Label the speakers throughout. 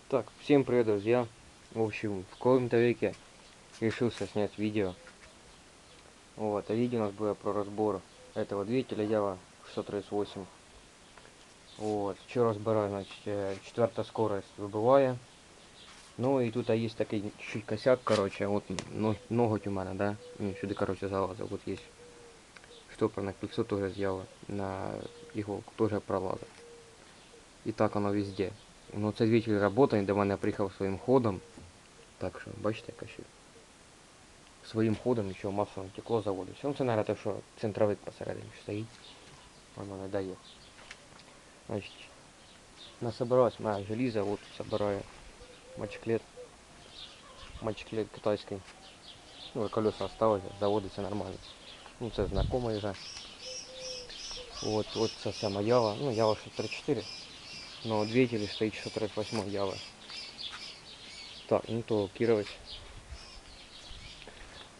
Speaker 1: Так, всем привет, друзья. В общем, в коем-то веке решился снять видео. Вот, а видео у нас было про разбор этого двигателя Java 638. Вот, що розбираю, значить, четверта скорость вибиває. Ну і тут є такий чуть косяк, короче, от ноготь у мене, да? Сюди, короче, залазив. Вот є штопор на кольцо теж з Java, на іголку теж пролазив. І так воно везде. Ну, цей двигатель працює, до мене приїхав своїм ходом. Так що, бачите, яка ще. Своїм ходом нічого масло не текло, заводився. Ну це, мабуть, те, що центровик посередині стоїть. Воно не дає. Значить, насобиралась моя желіза, от собираю мочеклет. Мочеклет китайський. Ну, колеса осталось, заводиться нормально. Ну це знайомий вже. От це сама Java. Ну, Java 634. Но двигатель стоит 638 Java. Так, ну то Кирович.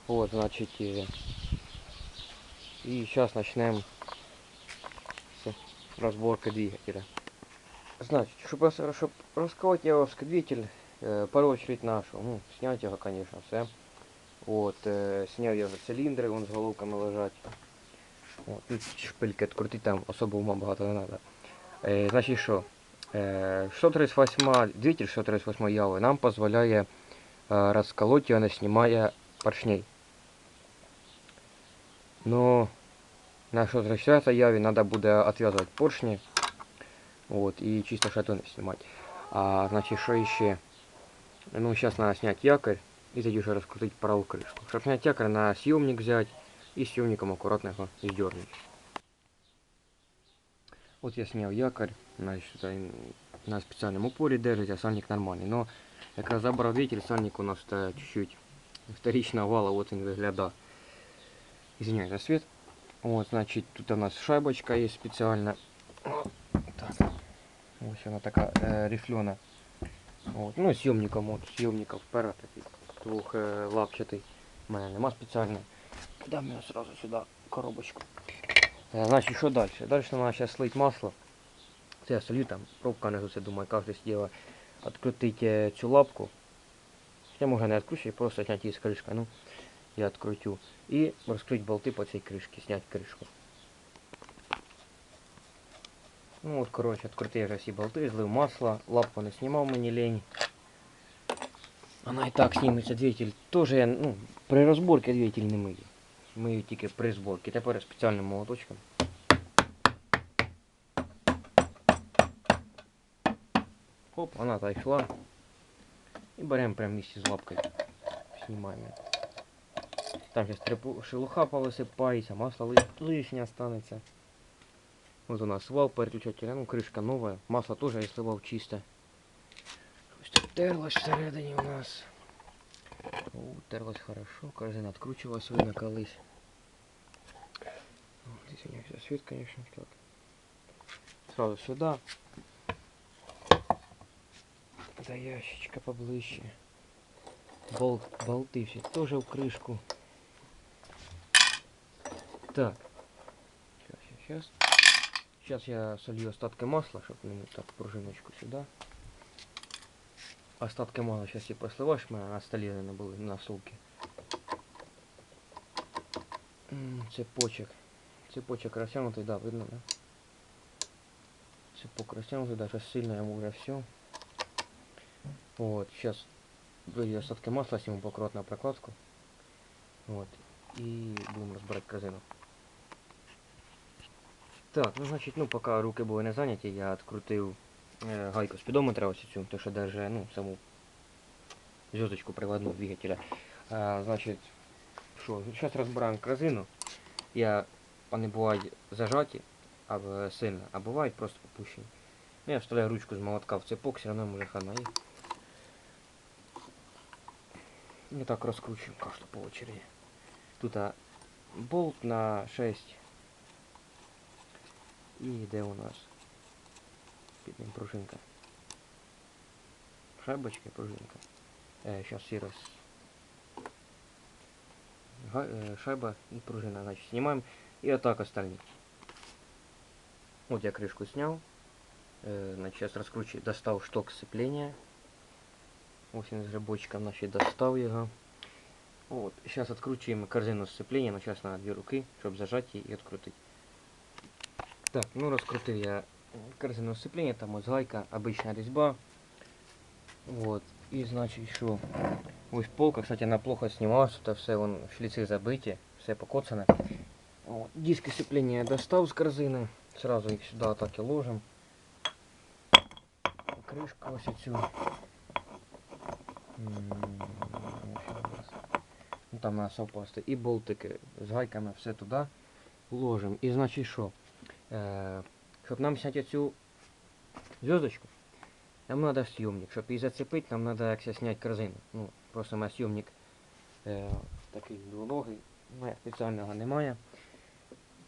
Speaker 1: Вот, значит, и сейчас начнем с разборки двигателя. Значит, чтобы расколоть явовский двигатель, в первую очередь нашу, ну, снять его, конечно, все. Вот, сняв я вже циліндри, вон з головками лежать. От, тут шпильки відкрутити, там особо ума багато не треба. Значить що, 638, двигатель 638 Яви нам дозволяє розколоть його, не знімає поршней. Но на 634 Яві треба буде відв'язувати поршні. Вот, и чисто шатуны снимать. А значит, что еще? Ну, сейчас надо снять якорь и тогда уже раскрутить правую крышку. Чтобы снять якорь, надо съемник взять и съемником аккуратно его сдернуть. Вот я снял якорь, значит, на специальном упоре держит, а сальник нормальный. Но как раз забрал ветер, сальник у нас чуть-чуть вторично вала, вот он выглядит. Извиняюсь за свет. Вот, значит, тут у нас шайбочка есть специально. Так. Ось вона така рифлена. От. Ну, съемником, от, съемником вперед такий двохлапчатий. У мене нема спеціального. Кидаємо його одразу сюди коробочку. Значить, що далі? Далі треба зараз слити масло. Це я солю, там пробка внизу, це думаю, кожен сиділа. Відкрутити цю лапку. Я можу не відкручувати, просто зняти її з кришки. Ну, я відкрутю. І розкрити болти по цій кришці, зняти кришку. Ну от, коротше, відкрутив вже всі болти, злив масло, лапку не знімав, мені лень. Вона і так зніметься, двигатель теж я, ну, при розборці двигатель не мию. Мию тільки при зборці. Тепер спеціальним молоточком. Хоп, вона так йшла. І беремо прямо місці з лапкою. Знімаємо. Там зараз шелуха повисипається, масло лишнє останеться. Вот у нас вал переключателя, ну крышка новая, масло тоже я сливав чисто. Щось тут терлось всередині у нас. О, терлось хорошо, корзина откручивалась, видно колись. Здесь у меня все свет, конечно, так. Сразу сюда. До ящичка поближе. Болты все тоже в крышку. Так. Сейчас. Сейчас я солью остатки масла, чтобы не так пружиночку сюда. Остатки масла сейчас и посливаешь, у меня на столе не були на сумке. Цепочек. Цепочек растянутый, да, видно, да? Цепок растянутый, даже сильно ему уже все. Вот, сейчас вылью остатки масла, сниму аккуратно прокладку. Вот, и будем разбирать корзину. Так, ну значит, ну пока руки були не зайняті, я відкрутив гайку спідометра ось цю, то що даже, ну, саму зв'язочку приводну двигателя. Значить, що, зараз розбираємо корзину. Вони бувають зажаті, або сильно, а бувають просто попущені. Ну, я вставляю ручку з молотка в цепок, все одно може хана. І так розкручуємо кожну по очереді. Тут болт на 6. І де у нас під ним пружинка. Шайбочка, пружинка. Сейчас все раз. Шайба и пружина. Значит, снимаем. И вот так остальные. Вот я крышку снял. Значит, сейчас раскручиваю. Достал шток сцепления. Ось він з грибочком наші достав його. От, зараз відкручуємо корзину сцеплення, ну зараз на дві руки, щоб зажати її і відкрутити. Так, ну розкрутив я корзину сцеплення, там ось гайка, обична різьба. Вот. І значить що? Ось полка, кстати, она плохо снималась, это все вон шлицы забиті, все покоцане. Вот. Диски сцепления я достал с корзины, сразу их сюда так и ложим. Крышка ось цю. Ну, там надо совпасти. І болтики з гайками все туди ложим. І значить що? Щоб нам зняти цю зв'язочку, нам надо съемник. Щоб її зацепити, нам надо як зняти корзину. Ну, просто у мене съемник такий двуногий, ну, спеціального немає.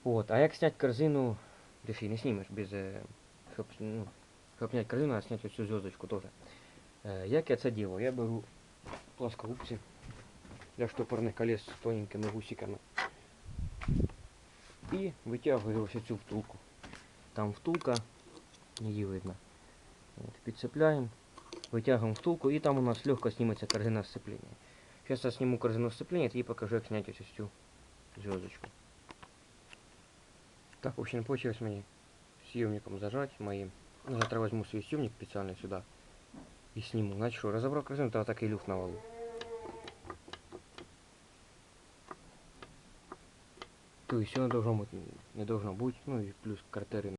Speaker 1: От, а як зняти корзину, ти ж її не знімеш без, щоб зняти корзину, а зняти оцю зв'язочку теж. Як я це делаю? Я беру плоскогубці для штопорних колес з тоненькими гусиками і витягую ось цю втулку. Там втулка, її видно. От, підцепляємо, витягуємо втулку і там у нас легко зніметься корзина сцеплення. Сейчас я сниму корзину сцепления и покажу, как снять ось цю звездочку. Так, в общем, получилось мне съемником зажать моим. Ну, завтра возьму свой съемник специально сюда и сниму. Значит, что, разобрал корзину, то так и люфт на валу. То есть все должно быть, не должно быть, ну и плюс картеры